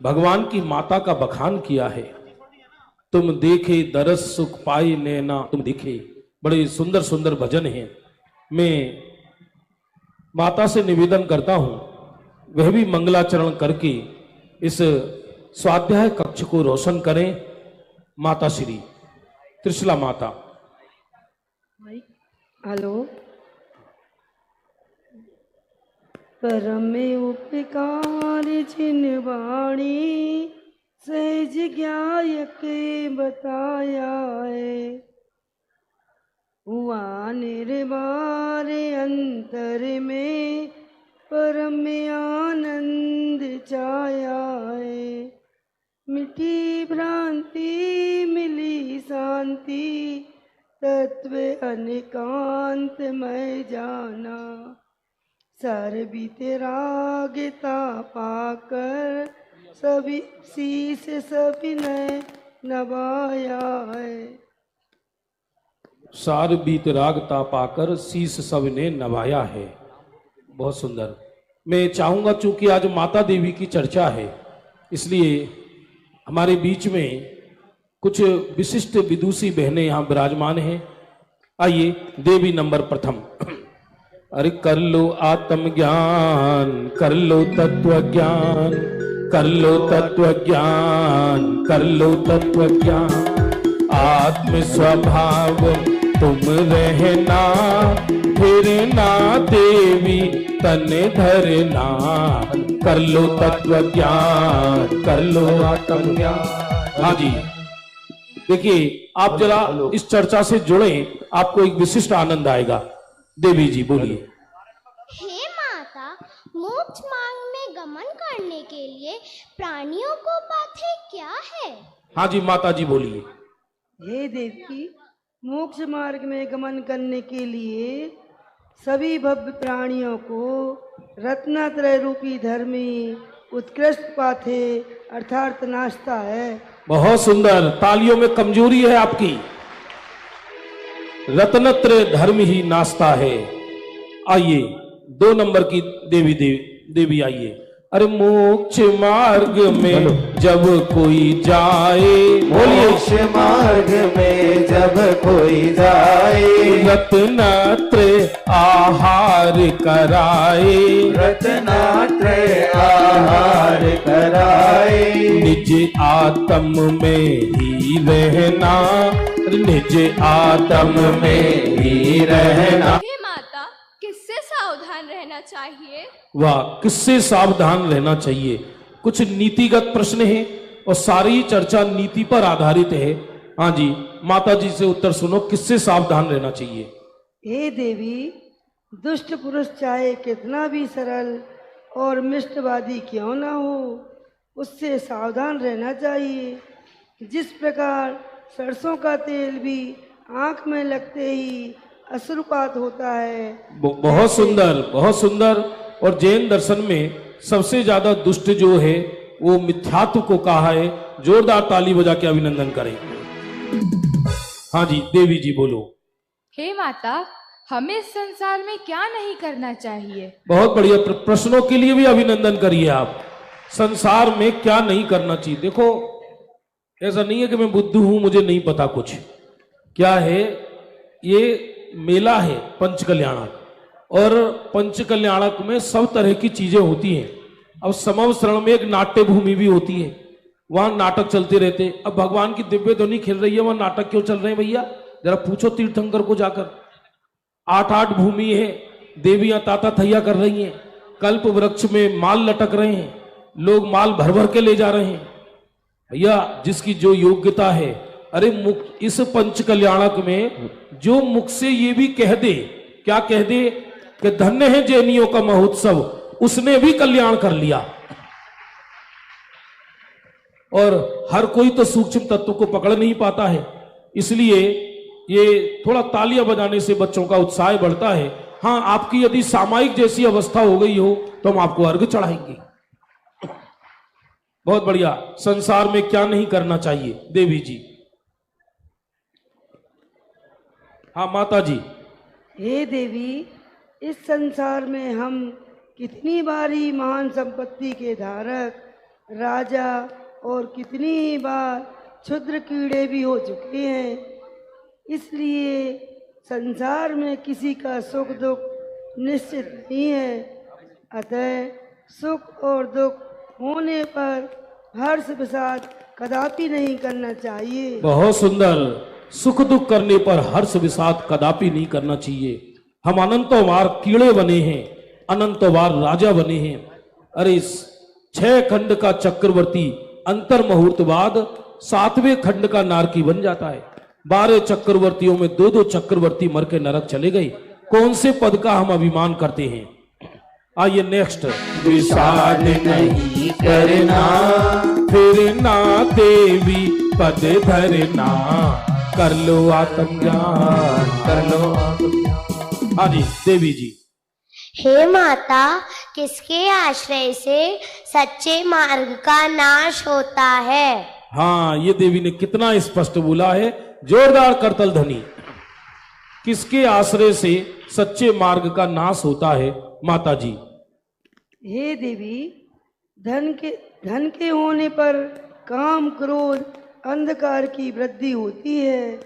भगवान की माता का बखान किया है। तुम देखे दरस सुख पाई नैना तुम दिखे, बड़े सुंदर सुंदर भजन हैं। मैं माता से निवेदन करता हूं वह भी मंगलाचरण करके इस स्वाध्याय कक्ष को रोशन करें। माता श्री त्रिशला माता। हेलो। परम उपकार जिन वाणी सहज ज्ञायक बताया है, हुआ निर्वार अंतर में परम आनंद छाया है। मिठी भ्रांति मिली शांति तत्व अनिकांत मैं जाना। सर्बित रागता पाकर सभी शीस सविनय नवाया है। सार बीत रागता पाकर शीस सब ने नवाया है। बहुत सुंदर। मैं चाहूंगा चूंकि आज माता देवी की चर्चा है इसलिए हमारे बीच में कुछ विशिष्ट विदुषी बहनें यहाँ विराजमान हैं। आइए देवी नंबर प्रथम। अरे कर लो आत्म ज्ञान, कर लो तत्व ज्ञान, कर लो तत्व ज्ञान, कर लो तत्व ज्ञान। आत्म स्वभाव तुम रहना, फिर ना देवी तन धरना। कर लो तत्व ज्ञान, कर लो आत्म ज्ञान। हाँ जी, देखिए आप जरा इस चर्चा से जुड़े, आपको एक विशिष्ट आनंद आएगा। देवी जी बोलिए। हे माता, मोक्ष मार्ग में गमन करने के लिए प्राणियों को पाथे क्या है? हाँ जी माता जी बोलिए। हे देवी, मोक्ष मार्ग में गमन करने के लिए सभी भव्य प्राणियों को रत्नत्रय रूपी धर्मी उत्कृष्ट पाथे अर्थात नाश्ता है। बहुत सुंदर, तालियों में कमजोरी है आपकी। रत्नत्रय धर्म ही नाश्ता है। आइए 2 नंबर की देवी आइए। अरे मोक्ष मार्ग में जब कोई जाए, मोक्ष मार्ग में जब कोई जाए, रत्नत्रय आहार कराए, रत्नत्रय आहार कराए। निज आत्म में ही रहना, निज आत्म में ही रहना। हे माता, किससे सावधान रहना चाहिए? वाह, किससे सावधान रहना चाहिए? कुछ नीतिगत प्रश्न है और सारी चर्चा नीति पर आधारित है। हाँ जी, माता जी से उत्तर सुनो, किससे सावधान रहना चाहिए? हे देवी, दुष्ट पुरुष चाहे कितना भी सरल और मिष्टवादी क्यों ना हो, उससे सावधान रहना चाहिए। जिस प्रकार सरसों का तेल भी आंख में लगते ही अश्रुपात होता है। बहुत सुंदर, बहुत सुंदर। और जैन दर्शन में सबसे ज्यादा दुष्ट जो है वो मिथ्यात्व को कहा है। जोरदार ताली बजा के अभिनंदन करें। हाँ जी देवी जी बोलो। हे माता, हमें इस संसार में क्या नहीं करना चाहिए? बहुत बढ़िया, प्रश्नों के लिए भी अभिनंदन करिए आप। संसार में क्या नहीं करना चाहिए? देखो, ऐसा नहीं है कि मैं बुद्धू हूं मुझे नहीं पता कुछ। क्या है, ये मेला है पंचकल्याणक, और पंचकल्याणक में सब तरह की चीजें होती हैं। अब समवसरण में एक नाट्य भूमि भी होती है, वहां नाटक चलते रहते। अब भगवान की दिव्य ध्वनि खेल रही है, वहां नाटक क्यों चल रहे हैं भैया? जरा पूछो तीर्थंकर को जाकर। 8-8 भूमि है, देवियां ताता थैया कर रही हैं, कल्प वृक्ष में माल लटक रहे हैं, लोग माल भर भर के ले जा रहे हैं। भैया जिसकी जो योग्यता है, अरे मुख इस पंच कल्याणक में जो मुख से ये भी कह दे, क्या कह दे कि धन्य है जैनियों का महोत्सव, उसने भी कल्याण कर लिया। और हर कोई तो सूक्ष्म तत्व को पकड़ नहीं पाता है, इसलिए ये थोड़ा तालियां बजाने से बच्चों का उत्साह बढ़ता है। हाँ, आपकी यदि सामायिक जैसी अवस्था हो गई हो तो हम आपको अर्घ चढ़ाएंगे। बहुत बढ़िया। संसार में क्या नहीं करना चाहिए देवी जी? हाँ माता जी। हे देवी, इस संसार में हम कितनी बारी महान संपत्ति के धारक राजा और कितनी ही बार क्षुद्र कीड़े भी हो चुके हैं। इसलिए संसार में किसी का सुख दुख निश्चित नहीं है। अतः सुख और दुख होने पर हर्ष विषाद कदापि नहीं करना चाहिए। बहुत सुंदर। सुख दुख करने पर हर्ष विषाद कदापि नहीं करना चाहिए। हम अनंतों बार कीड़े बने हैं, अनंतों बार राजा बने हैं। अरे इस 6 खंड का चक्रवर्ती अंतर मुहूर्त बाद 7वें खंड का नारकी बन जाता है। 12 चक्रवर्तियों में 2-2 चक्रवर्ती मर के नरक चले गए। कौन से पद का हम अभिमान करते हैं? आइए नेक्स्ट। विषाद नहीं करना, फिर ना देवी पद धरना, कर लो आत्मज्ञान, कर लो आत्मज्ञान। हाँ जी देवी जी। हे माता, किसके आश्रय से सच्चे मार्ग का नाश होता है? हाँ, ये देवी ने कितना स्पष्ट बोला है। जोरदार करतल ध्वनि। किसके आश्रय से सच्चे मार्ग का नाश होता है माता जी? हे देवी, धन के होने पर काम क्रोध अंधकार की वृद्धि होती है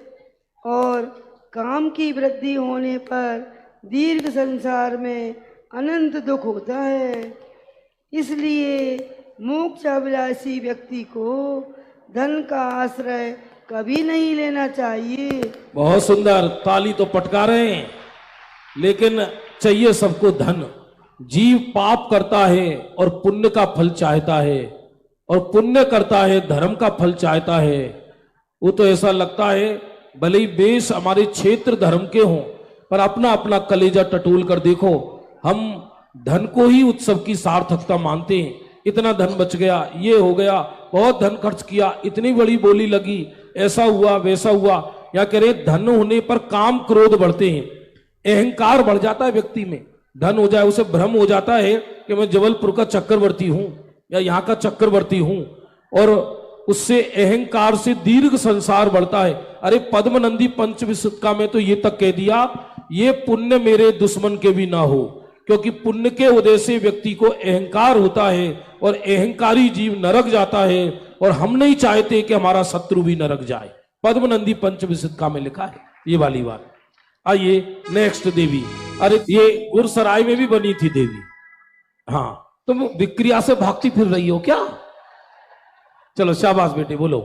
और काम की वृद्धि होने पर दीर्घ संसार में अनंत दुख होता है। इसलिए मोक्षाभिलाषी व्यक्ति को धन का आश्रय कभी नहीं लेना चाहिए। बहुत सुंदर। ताली तो पटका रहे हैं, लेकिन चाहिए सबको धन। जीव पाप करता है और पुण्य का फल चाहता है, और पुण्य करता है धर्म का फल चाहता है। वो तो ऐसा लगता है भले ही बेश हमारे क्षेत्र धर्म के हों, पर अपना अपना कलेजा टटोल कर देखो। हम धन को ही उत्सव की सार्थकता मानते हैं। इतना धन बच गया, ये हो गया, बहुत धन खर्च किया, इतनी बड़ी बोली लगी, ऐसा हुआ वैसा हुआ। या कह रहे धन होने पर काम क्रोध बढ़ते हैं, अहंकार बढ़ जाता है व्यक्ति में। धन हो जाए उसे भ्रम हो जाता है कि मैं जबलपुर का चक्रवर्ती हूं या यहाँ का चक्रवर्ती हूं, और उससे अहंकार से दीर्घ संसार बढ़ता है। अरे पद्मनंदी पंचविंशतिका में तो ये तक कह दिया, ये पुण्य मेरे दुश्मन के भी ना हो, क्योंकि पुण्य के उदय से व्यक्ति को अहंकार होता है और अहंकारी जीव नरक जाता है, और हम नहीं चाहते कि हमारा शत्रु भी नरक जाए। पद्मनंदी पंचविंशतिका में लिखा है ये वाली बात। आइए नेक्स्ट देवी। अरे ये गुरसराय में भी बनी थी देवी। हाँ, तुम विक्रिया से भागती फिर रही हो क्या? चलो शाबाश बेटे, बोलो।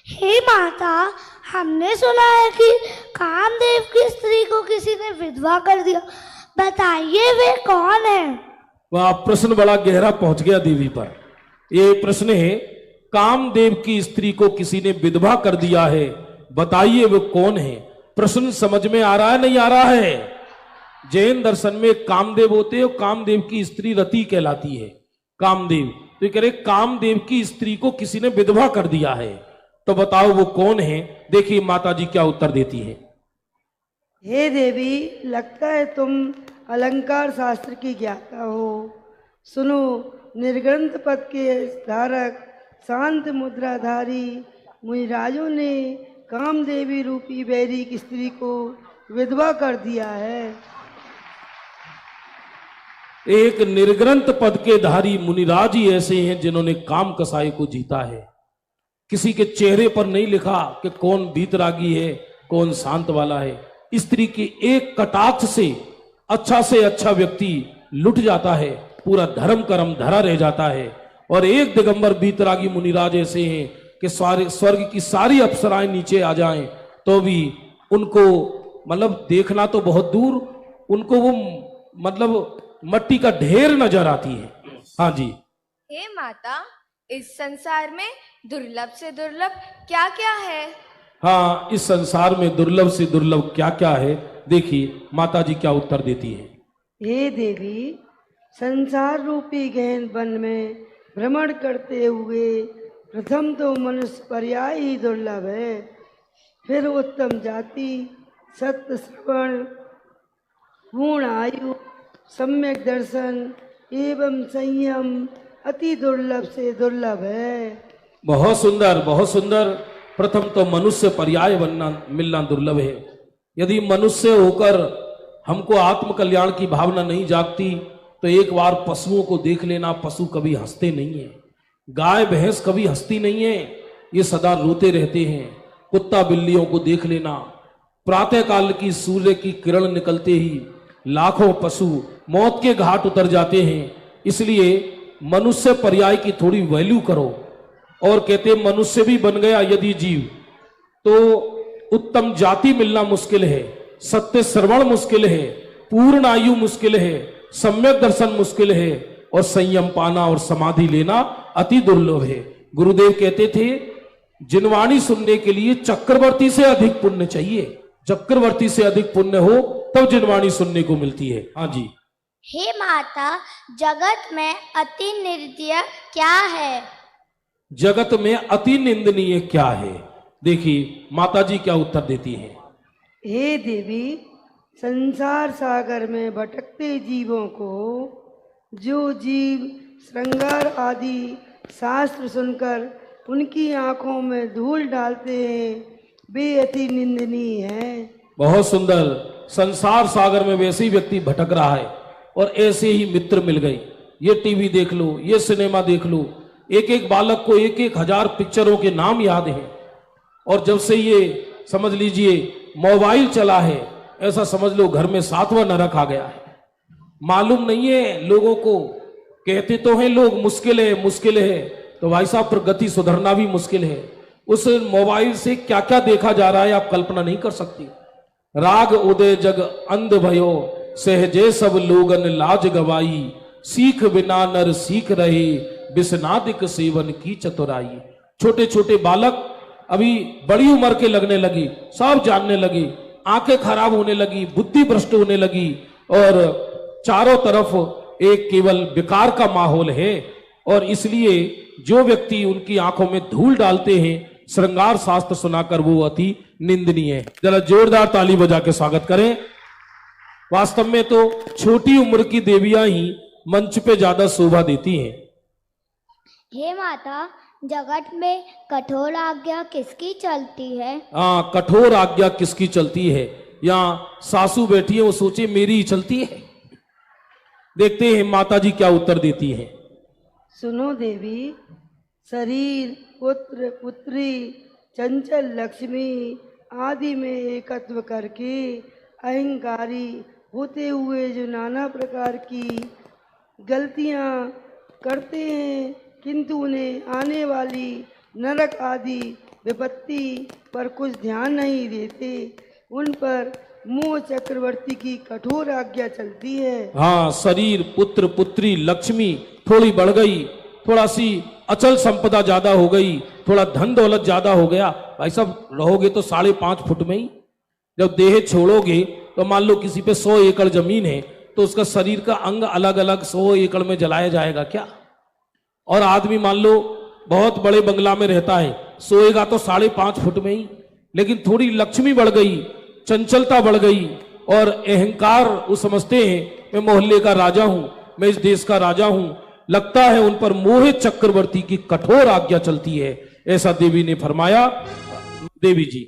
हे माता, हमने सुना है कि कामदेव की स्त्री को किसी ने विधवा कर दिया, बताइए वे कौन है? वह प्रश्न बड़ा गहरा पहुंच गया देवी पर। ये प्रश्न है, कामदेव की स्त्री को किसी ने विधवा कर दिया है, बताइए वो कौन है? प्रश्न समझ में आ रहा है नहीं आ रहा है? जैन दर्शन में कामदेव होते हैं, कामदेव की स्त्री रति कहलाती है। कामदेव तो ये कह रहे कामदेव की स्त्री को किसी ने विधवा कर दिया है, तो बताओ वो कौन है? देखिए माता जी क्या उत्तर देती है। हे देवी, लगता है तुम अलंकार शास्त्र की ज्ञाता हो। सुनो, निर्ग्रंथ पद के धारक शांत मुद्राधारी मुनिराजों ने कामदेवी रूपी बैरी की स्त्री को विधवा कर दिया है। एक निर्ग्रंथ पद के धारी मुनिराज ही ऐसे हैं जिन्होंने काम कसाई को जीता है। किसी के चेहरे पर नहीं लिखा कि कौन बीतरागी है, कौन शांत वाला है। स्त्री की एक कटाक्ष से अच्छा व्यक्ति लुट जाता है, पूरा धर्म कर्म धरा रह जाता है। और एक दिगंबर बीतरागी मुनिराज ऐसे हैं कि स्वर्ग की सारी अप्सराएं नीचे आ जाएं तो भी उनको मतलब देखना तो बहुत दूर, उनको वो मतलब मट्टी का ढेर नजर आती है। हाँ जी। हे माता, इस संसार में दुर्लभ से दुर्लभ क्या क्या है? हाँ, इस संसार में दुर्लभ से दुर्लभ क्या क्या है, देखिए माता जी क्या उत्तर देती है। हे देवी, संसार रूपी गहन वन में भ्रमण करते हुए प्रथम तो मनुष्य पर्याय ही दुर्लभ है, फिर उत्तम जाति, सत्य श्रवण, पूर्ण आयु, सम्यक दर्शन एवं संयम अति दुर्लभ से दुर्लभ है। बहुत सुंदर, बहुत सुंदर। प्रथम तो मनुष्य पर्याय बनना मिलना दुर्लभ है। यदि मनुष्य होकर हमको आत्म कल्याण की भावना नहीं जागती तो एक बार पशुओं को देख लेना। पशु कभी हंसते नहीं है, गाय भैंस कभी हंसती नहीं है, ये सदा रोते रहते हैं। कुत्ता बिल्लियों को देख लेना, प्रातः काल की सूर्य की किरण निकलते ही लाखों पशु मौत के घाट उतर जाते हैं। इसलिए मनुष्य पर्याय की थोड़ी वैल्यू करो। और कहते मनुष्य भी बन गया यदि जीव तो उत्तम जाति मिलना मुश्किल है, सत्य श्रवण मुश्किल है, पूर्ण आयु मुश्किल है, सम्यक दर्शन मुश्किल है और संयम पाना और समाधि लेना अति दुर्लभ है। गुरुदेव कहते थे जिनवाणी सुनने के लिए चक्रवर्ती से अधिक पुण्य चाहिए। चक्रवर्ती से अधिक पुण्य हो तब जिनवाणी सुनने को मिलती है। हाँ जी। हे माता, जगत में अति निर्दय क्या है? जगत में अति निंदनीय क्या है? देखिए माता जी क्या उत्तर देती है। हे देवी, संसार सागर में भटकते जीवों को जो जीव श्रृंगार आदि शास्त्र सुनकर उनकी आंखों में धूल डालते हैं वे अति निंदनीय हैं। बहुत सुंदर। संसार सागर में वैसे ही व्यक्ति भटक रहा है और ऐसे ही मित्र मिल गई। ये टीवी देख लो, ये सिनेमा देख लो, एक एक बालक को 1,000 पिक्चरों के नाम याद हैं। और जब से ये समझ लीजिए मोबाइल चला है, ऐसा समझ लो घर में 7वां नरक आ गया है। मालूम नहीं है लोगों को। कहते तो हैं लोग मुश्किल है मुश्किल है, तो भाई साहब प्रगति सुधरना भी मुश्किल है। उस मोबाइल से क्या क्या देखा जा रहा है आप कल्पना नहीं कर सकती। राग उदय जग अंध भयो, सहजे सब लोगन लाज गवाई, सीख बिना नर सीख रहे, बिसनादिक सेवन की चतुराई। छोटे छोटे बालक अभी बड़ी उम्र के लगने लगे, सब जानने लगे, आंखें खराब होने लगी, बुद्धि भ्रष्ट होने लगी और चारों तरफ एक केवल विकार का माहौल है। और इसलिए जो व्यक्ति उनकी आंखों में धूल डालते हैं श्रृंगार शास्त्र सुनाकर वो अति निंदनीय है। जरा जोरदार ताली बजा के स्वागत करें। वास्तव में तो छोटी उम्र की देवियां ही मंच पे ज्यादा शोभा देती हैं। हे माता, जगत में कठोर आज्ञा किसकी चलती है? हाँ, कठोर आज्ञा किसकी चलती है? यहाँ सासू बैठी है, वो सोचे मेरी ही चलती है। देखते हैं माता जी क्या उत्तर देती हैं। सुनो देवी, शरीर पुत्र पुत्री चंचल लक्ष्मी आदि में एकत्व करके अहंकारी होते हुए जो नाना प्रकार की गलतियां करते हैं, किंतु उन्हें आने वाली नरक आदि विपत्ति पर कुछ ध्यान नहीं देते, उन पर मोह चक्रवर्ती की कठोर आज्ञा चलती है। हाँ, शरीर पुत्र पुत्री लक्ष्मी थोड़ी बढ़ गई, थोड़ा सी अचल संपदा ज्यादा हो गई, थोड़ा धन दौलत ज्यादा हो गया। भाई साहब रहोगे तो 5.5 फुट में ही। जब देह छोड़ोगे तो मान लो किसी पे 100 एकड़ जमीन है तो उसका शरीर का अंग अलग अलग 100 एकड़ में जलाया जाएगा क्या? और आदमी मान लो बहुत बड़े बंगला में रहता है, सोएगा तो 5.5 फुट में ही। लेकिन थोड़ी लक्ष्मी बढ़ गई, चंचलता बढ़ गई और अहंकार वो समझते हैं मैं मोहल्ले का राजा हूं, मैं इस देश का राजा हूं, लगता है उन पर मोह चक्रवर्ती की कठोर आज्ञा चलती है। ऐसा देवी ने फरमाया। देवी जी।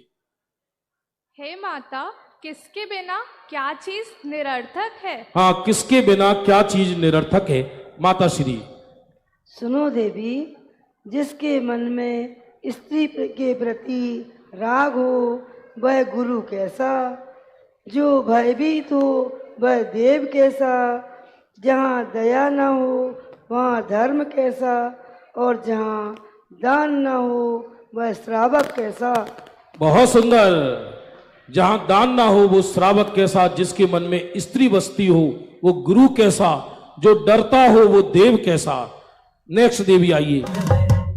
हे माता, किसके बिना क्या चीज निरर्थक है? हाँ, किसके बिना क्या चीज निरर्थक है? माता श्री। सुनो देवी, जिसके मन में स्त्री के प्रति राग हो वह गुरु कैसा, जो भयभीत हो वह देव कैसा, जहाँ दया न हो वहाँ धर्म कैसा, और जहाँ दान न हो वह श्रावक कैसा। बहुत सुंदर। जहाँ दान ना हो वो श्रावक कैसा, जिसके मन में स्त्री बसती हो वो गुरु कैसा, जो डरता हो वो देव कैसा। नेक्स्ट देवी आइए।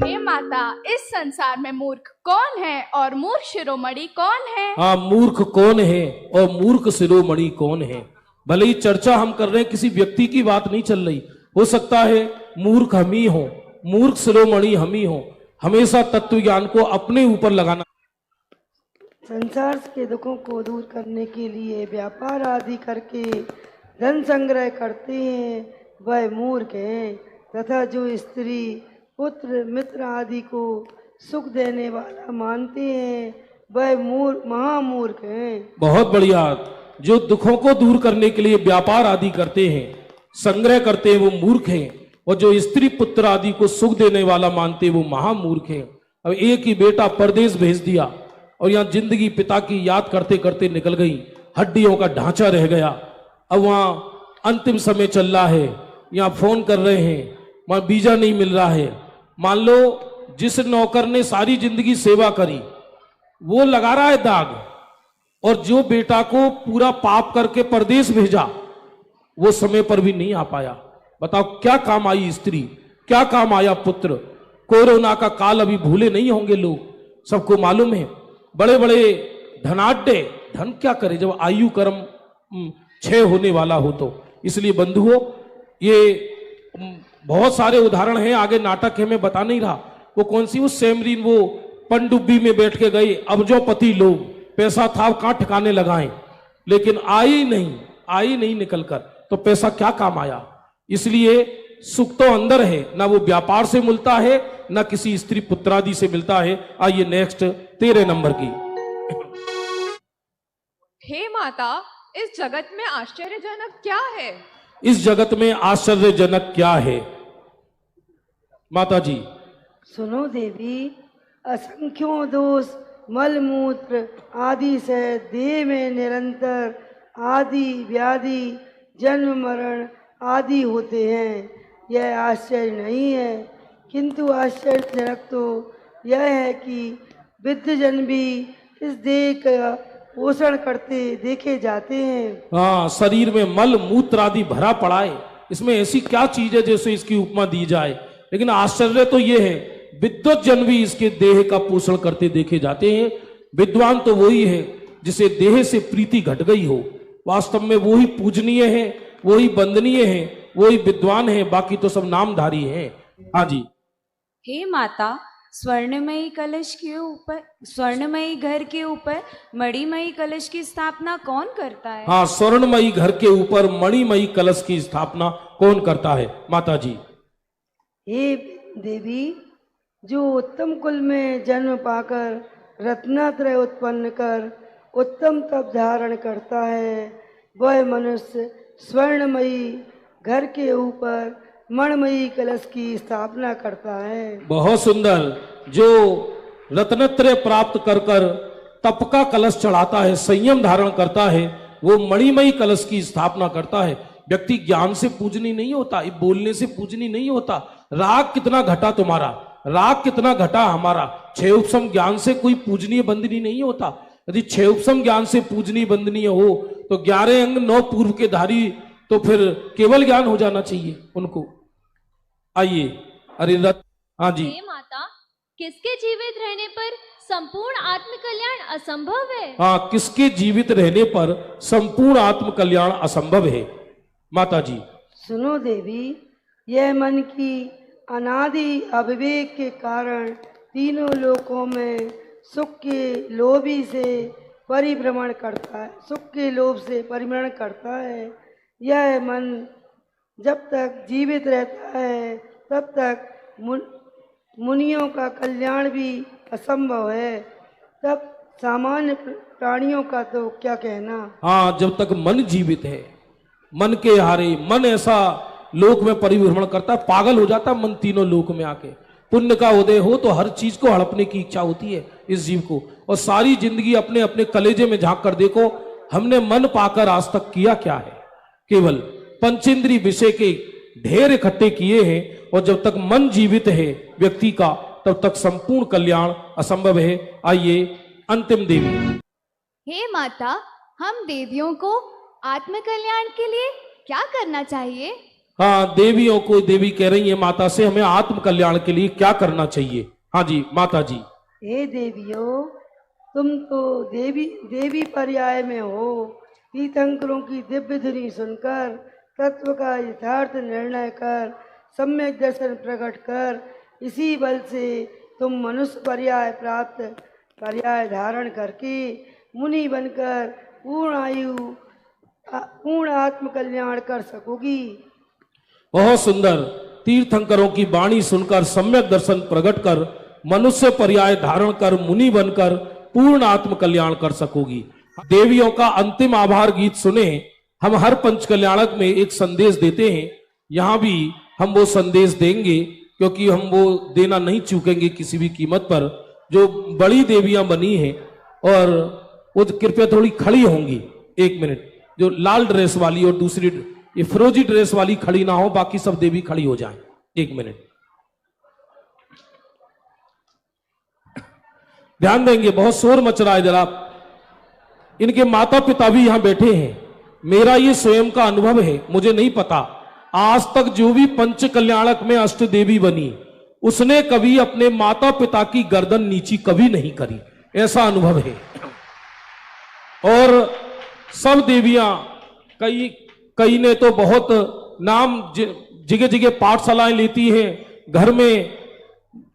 हे माता, इस संसार में मूर्ख कौन है और मूर्ख शिरोमणि कौन है? हाँ, मूर्ख कौन है और मूर्ख शिरोमणि कौन है? भले ही चर्चा हम कर रहे हैं, किसी व्यक्ति की बात नहीं चल रही। हो सकता है मूर्ख हम ही हो, मूर्ख शिरोमणि हम ही हो। हमेशा तत्व ज्ञान को अपने ऊपर लगाना। संसार के दुखों को दूर करने के लिए व्यापार आदि करके धन संग्रह करते हैं वह मूर्ख हैं, तथा जो स्त्री पुत्र मित्र आदि को सुख देने वाला मानते हैं वह महामूर्ख हैं। बहुत बढ़िया। जो दुखों को दूर करने के लिए व्यापार आदि करते हैं, संग्रह करते हैं, वो मूर्ख हैं। और जो स्त्री पुत्र आदि को सुख देने वाला मानते वो महामूर्ख हैं। अब एक ही बेटा परदेश भेज दिया और यहाँ जिंदगी पिता की याद करते करते निकल गई, हड्डियों का ढांचा रह गया। अब वहां अंतिम समय चल रहा है, यहाँ फोन कर रहे हैं, वहां वीजा नहीं मिल रहा है। मान लो जिस नौकर ने सारी जिंदगी सेवा करी वो लगा रहा है दाग, और जो बेटा को पूरा पाप करके परदेश भेजा वो समय पर भी नहीं आ पाया। बताओ क्या काम आई स्त्री, क्या काम आया पुत्र। कोरोना का काल अभी भूले नहीं होंगे लोग, सबको मालूम है। बड़े बड़े धनाढ्य धन क्या करे जब आयु कर्म क्षय होने वाला हो तो। इसलिए बंधुओं ये बहुत सारे उदाहरण हैं, आगे नाटक है मैं बता नहीं रहा। वो कौन सी वो सेमरीन वो पनडुब्बी में बैठ के गए, अब जो पति लोग पैसा था कहां ठिकाने लगाए, लेकिन आई नहीं निकल कर, तो पैसा क्या काम आया। इसलिए सुख तो अंदर है, ना वो व्यापार से मिलता है ना किसी स्त्री पुत्रादि से मिलता है। आइए नेक्स्ट 13 नंबर की। हे माता, इस जगत में आश्चर्यजनक क्या है? इस जगत में आश्चर्यजनक क्या है माता जी? सुनो देवी, असंख्यों दोष मलमूत्र आदि से देह में निरंतर आदि व्याधि जन्म मरण आदि होते हैं। यह आश्चर्य नहीं है, किंतु आश्चर्यजनक तो यह है कि वृद्धजन भी इस देह का पोषण करते देखे जाते हैं। हाँ, शरीर में मल मूत्र आदि भरा पड़ा है, इसमें ऐसी क्या चीज है जैसे इसकी उपमा दी जाए। लेकिन आश्चर्य तो ये है विद्वत जन भी इसके देह का पोषण करते देखे जाते हैं। विद्वान तो वही है जिसे देह से प्रीति घट गई हो, वास्तव में वही पूजनीय है, वही वंदनीय है, वही विद्वान है, बाकी तो सब नामधारी हैं। हाँ जी। हे माता, स्वर्णमयी कलश के ऊपर, स्वर्णमयी घर के ऊपर मणिमयी कलश की स्थापना कौन करता है? हाँ, स्वर्णमयी घर के ऊपर मणिमयी कलश की स्थापना कौन करता है माता जी? हे देवी, जो उत्तम कुल में जन्म पाकर रत्नात्रय उत्पन्न कर उत्तम तप धारण करता है, वह मनुष्य स्वर्णमयी घर के ऊपर मणिमयी कलश की स्थापना करता है। बहुत सुंदर। जो रत्नत्रय प्राप्त कर कर तप का कलश चढ़ाता है, संयम धारण करता है, वो मणिमयी कलश की स्थापना करता है। व्यक्ति ज्ञान से पूजनी नहीं होता, बोलने से पूजनी नहीं होता। राग कितना घटा तुम्हारा, राग कितना घटा हमारा, 6 उपसम ज्ञान से कोई पूजनीय बंदनी नहीं होता। यदि 6 उपसम ज्ञान से पूजनीय बंदनीय हो तो 11 अंग 9 पूर्व के धारी तो फिर केवल ज्ञान हो जाना चाहिए उनको। आइए अरे हाँ जी। हे माता, किसके जीवित रहने पर संपूर्ण आत्म कल्याण असंभव है? हाँ, किसके जीवित रहने पर संपूर्ण आत्म कल्याण असंभव है माता जी? सुनो देवी, यह मन की अनादि अविवेक के कारण तीनों लोकों में सुख के लोभी से परिभ्रमण करता है, सुख के लोभ से परिभ्रमण करता है। यह मन जब तक जीवित रहता है तब तक मुनियों का कल्याण भी असंभव है, तब सामान्य प्राणियों का तो क्या कहना। हाँ, जब तक मन जीवित है, मन के हारे, मन ऐसा लोक में परिभ्रमण करता है, पागल हो जाता मन तीनों लोक में आके। पुण्य का उदय हो तो हर चीज को हड़पने की इच्छा होती है इस जीव को, और सारी जिंदगी अपने अपने कलेजे में झांक कर देखो, हमने मन पाकर आज तक किया क्या है? केवल पंचेंद्रीय विषय के ढेर इकट्ठे किए हैं। और जब तक मन जीवित है व्यक्ति का, तब तक संपूर्ण कल्याण असंभव है। आइए अंतिम देवी। हे माता, हम देवियों को आत्म कल्याण के लिए क्या करना चाहिए? हाँ, देवियों को देवी कह रही है माता से, हमें आत्म कल्याण के लिए क्या करना चाहिए? हाँ जी माता जी। हे देवियों, तुम तो देवी पर्याय में हो। तीर्थंकरों की दिव्य ध्वनि सुनकर तत्व का यथार्थ निर्णय कर सम्यक दर्शन प्रकट कर, इसी बल से तुम मनुष्य पर्याय प्राप्त पर्याय धारण करके मुनि बनकर पूर्ण आत्म कल्याण कर सकोगी। बहुत सुंदर। तीर्थंकरों की वाणी सुनकर सम्यक दर्शन प्रकट कर मनुष्य पर्याय धारण कर मुनि बनकर पूर्ण आत्म कल्याण कर सकोगी। देवियों का अंतिम आभार गीत सुने। हम हर पंच कल्याणक में एक संदेश देते हैं, यहाँ भी हम वो संदेश देंगे, क्योंकि हम वो देना नहीं चूकेंगे किसी भी कीमत पर। जो बड़ी देवियां बनी हैं, और वो कृपया थोड़ी खड़ी होंगी, 1 मिनट, जो लाल ड्रेस वाली और दूसरी ये फिरोजी ड्रेस वाली खड़ी ना हो, बाकी सब देवी खड़ी हो जाएं, 1 मिनट ध्यान देंगे। बहुत शोर मच रहा है जरा। इनके माता पिता भी यहां बैठे हैं। मेरा ये स्वयं का अनुभव है, मुझे नहीं पता आज तक जो भी पंच कल्याणक में अष्ट देवी बनी उसने कभी अपने माता पिता की गर्दन नीची कभी नहीं करी, ऐसा अनुभव है। और सब देवियां, कई ने तो बहुत नाम जगह जगह पाठशालाएं लेती हैं, घर में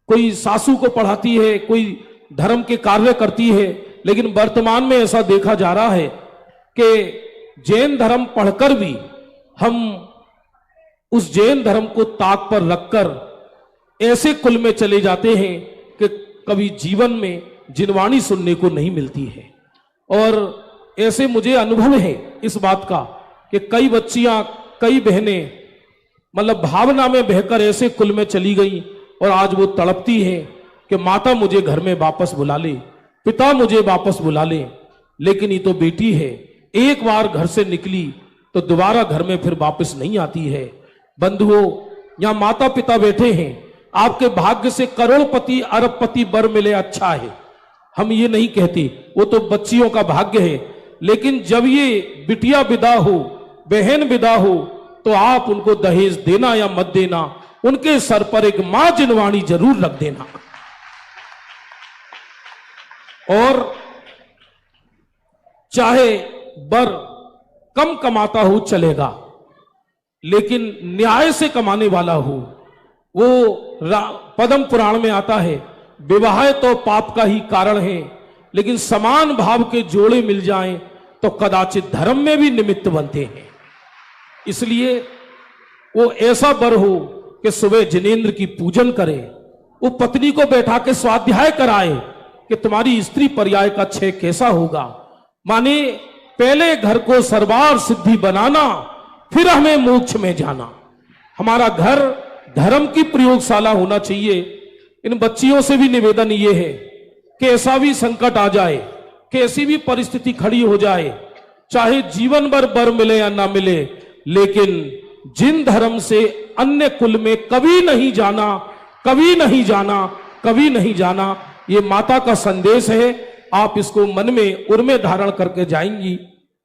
कोई सासू को पढ़ाती है, कोई धर्म के कार्य करती है। लेकिन वर्तमान में ऐसा देखा जा रहा है कि जैन धर्म पढ़कर भी हम उस जैन धर्म को ताक पर रखकर ऐसे कुल में चले जाते हैं कि कभी जीवन में जिनवाणी सुनने को नहीं मिलती है। और ऐसे मुझे अनुभव है इस बात का कि कई बच्चियां, कई बहनें मतलब भावना में बहकर ऐसे कुल में चली गई, और आज वो तड़पती हैं कि माता मुझे घर में वापस बुला ले, पिता मुझे वापस बुला ले। लेकिन ये तो बेटी है, एक बार घर से निकली तो दोबारा घर में फिर वापस नहीं आती है। बंधुओं, यहां माता पिता बैठे हैं, आपके भाग्य से करोड़पति अरबपति वर मिले, अच्छा है, हम ये नहीं कहते, वो तो बच्चियों का भाग्य है। लेकिन जब ये बिटिया विदा हो, बहन विदा हो, तो आप उनको दहेज देना या मत देना, उनके सर पर एक मां जिनवाणी जरूर रख देना। और चाहे वर कम कमाता हो चलेगा, लेकिन न्याय से कमाने वाला हो। वो पद्म पुराण में आता है, विवाह तो पाप का ही कारण है, लेकिन समान भाव के जोड़े मिल जाएं तो कदाचित धर्म में भी निमित्त बनते हैं। इसलिए वो ऐसा वर हो कि सुबह जिनेंद्र की पूजन करे, वो पत्नी को बैठा के स्वाध्याय कराए कि तुम्हारी स्त्री पर्याय का क्षय कैसा होगा। माने पहले घर को सर्वार सिद्धि बनाना, फिर हमें मोक्ष में जाना। हमारा घर धर्म की प्रयोगशाला होना चाहिए। इन बच्चियों से भी निवेदन ये है कि ऐसा भी संकट आ जाए, कैसी भी परिस्थिति खड़ी हो जाए, चाहे जीवन भर वर मिले या ना मिले, लेकिन जिन धर्म से अन्य कुल में कभी नहीं जाना, कभी नहीं जाना, कभी नहीं जाना, ये माता का संदेश है। आप इसको मन में उर्मे धारण करके जाएंगी,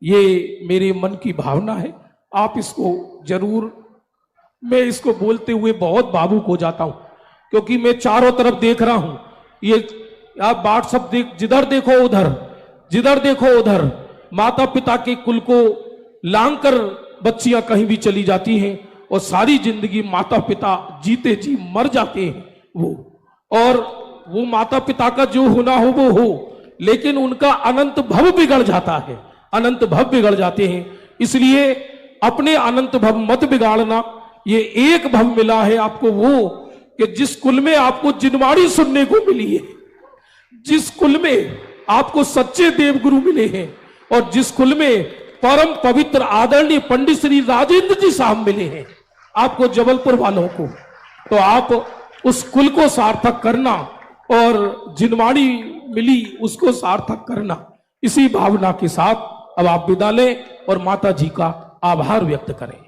ये मेरे मन की भावना है। आप इसको जरूर, मैं इसको बोलते हुए बहुत भावुक हो जाता हूं, क्योंकि मैं चारों तरफ देख रहा हूं, ये आप बाट सब देख, जिधर देखो उधर, जिधर देखो उधर माता पिता के कुल को लांग कर बच्चियां कहीं भी चली जाती हैं, और सारी जिंदगी माता पिता जीते जी मर जाते हैं वो। और वो माता पिता का जो होना हो वो हो, लेकिन उनका अनंत भव बिगड़ जाता है, अनंत भव बिगड़ जाते हैं। इसलिए अपने अनंत भव मत बिगाड़ना। ये एक भव मिला है आपको, वो कि जिस कुल में आपको जिनवाणी सुनने को मिली है, जिस कुल में आपको सच्चे देवगुरु मिले हैं, और जिस कुल में परम पवित्र आदरणीय पंडित श्री राजेंद्र जी साहब मिले हैं आपको, जबलपुर वालों को, तो आप उस कुल को सार्थक करना और जिनवाणी मिली उसको सार्थक करना। इसी भावना के साथ अब आप विदा लें और माता जी का आभार व्यक्त करें।